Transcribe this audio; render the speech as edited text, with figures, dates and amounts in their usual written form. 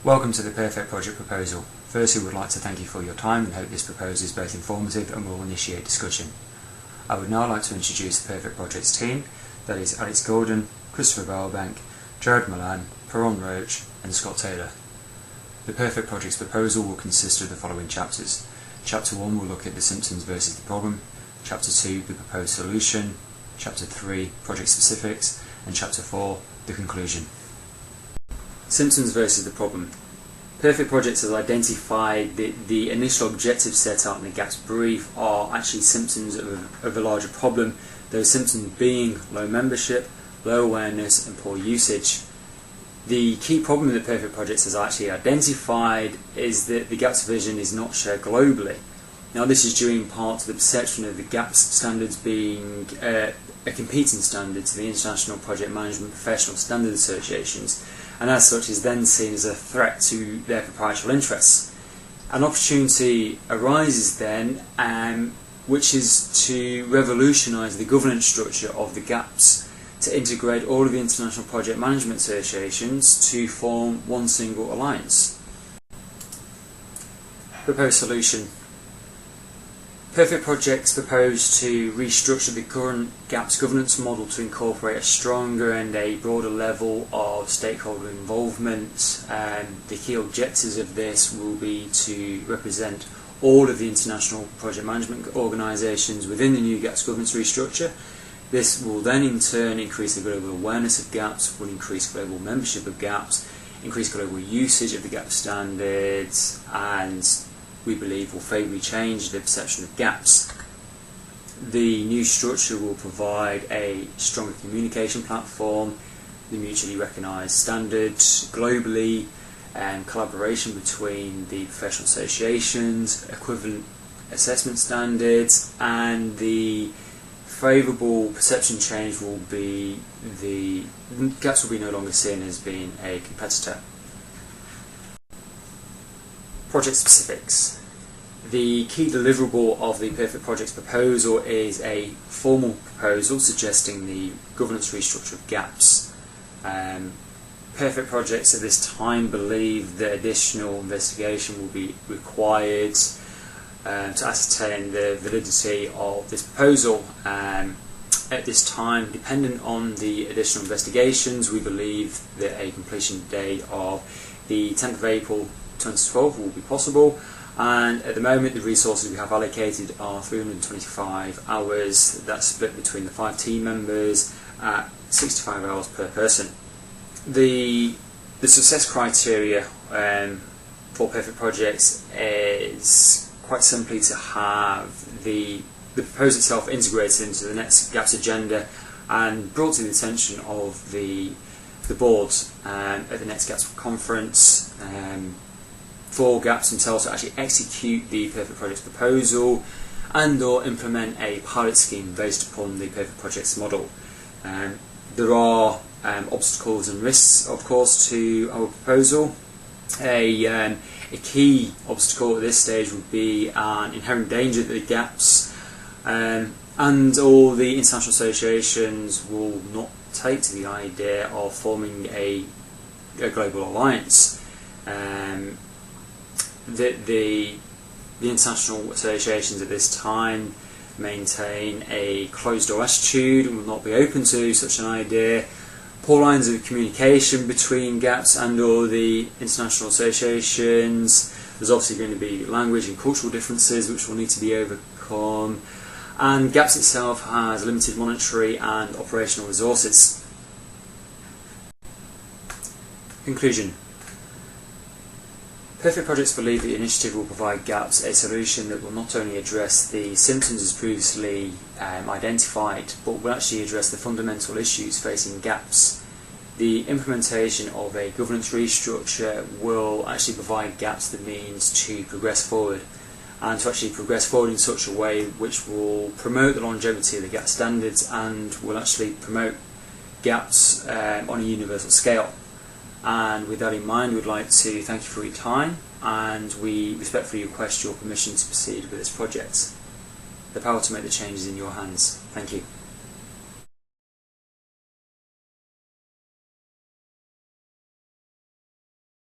Welcome to the Perfect Project Proposal. Firstly, we would like to thank you for your time and hope this proposal is both informative and will initiate discussion. I would now like to introduce the Perfect Projects team, that is Alex Gordon, Christopher Bellbank, Jared Milan, Perron Roach and Scott Taylor. The Perfect Projects Proposal will consist of the following chapters. Chapter 1 will look at the symptoms versus the problem, Chapter 2 the proposed solution, Chapter 3 project specifics and Chapter 4 the conclusion. Symptoms versus the problem. Perfect Projects has identified that the initial objectives set out in the GAPPS brief are actually symptoms of a larger problem, those symptoms being low membership, low awareness and poor usage. The key problem that Perfect Projects has actually identified is that the GAPPS vision is not shared globally. Now this is due in part to the perception of the GAPPS standards being a competing standard to the International Project Management Professional Standard Associations, and as such is then seen as a threat to their proprietary interests. An opportunity arises then, which is to revolutionise the governance structure of the GAPPS, to integrate all of the International Project Management Associations to form one single alliance. Proposed solution. Perfect Projects propose to restructure the current GAPPS governance model to incorporate a stronger and a broader level of stakeholder involvement. The key objectives of this will be to represent all of the international project management organisations within the new GAPPS governance restructure. This will then in turn increase the global awareness of GAPPS, will increase global membership of GAPPS, increase global usage of the GAPPS standards, and we believe will favourably change the perception of GAPPS. The new structure will provide a stronger communication platform, the mutually recognised standards globally, and collaboration between the professional associations, equivalent assessment standards, and the favourable perception change will be the GAPPS will be no longer seen as being a competitor. Project specifics. The key deliverable of the Perfect Projects proposal is a formal proposal suggesting the governance restructure of GAPPS. Perfect Projects at this time believe that additional investigation will be required to ascertain the validity of this proposal. At this time, dependent on the additional investigations, we believe that a completion date of the 10th of April 2012 will be possible, and at the moment the resources we have allocated are 325 hours. That's split between the 5 team members at 65 hours per person. The success criteria for Perfect Projects is quite simply to have the proposal itself integrated into the next GAPPS agenda and brought to the attention of the board at the next GAPPS conference, for GAPPS themselves to actually execute the Perfect Projects proposal and or implement a pilot scheme based upon the Perfect Projects model. There are obstacles and risks, of course, to our proposal. A key obstacle at this stage would be an inherent danger that the GAPPS and all the international associations will not take to the idea of forming a global alliance. The international associations at this time maintain a closed-door attitude and will not be open to such an idea. Poor lines of communication between GAPPS and or the international associations. There's obviously going to be language and cultural differences which will need to be overcome, and GAPPS itself has limited monetary and operational resources. Conclusion. Perfect Projects believe the initiative will provide GAPPS a solution that will not only address the symptoms as previously identified, but will actually address the fundamental issues facing GAPPS. The implementation of a governance restructure will actually provide GAPPS the means to progress forward, and to actually progress forward in such a way which will promote the longevity of the GAPPS standards and will actually promote GAPPS on a universal scale. And with that in mind, we'd like to thank you for your time, and we respectfully request your permission to proceed with this project. The power to make the change is in your hands. Thank you.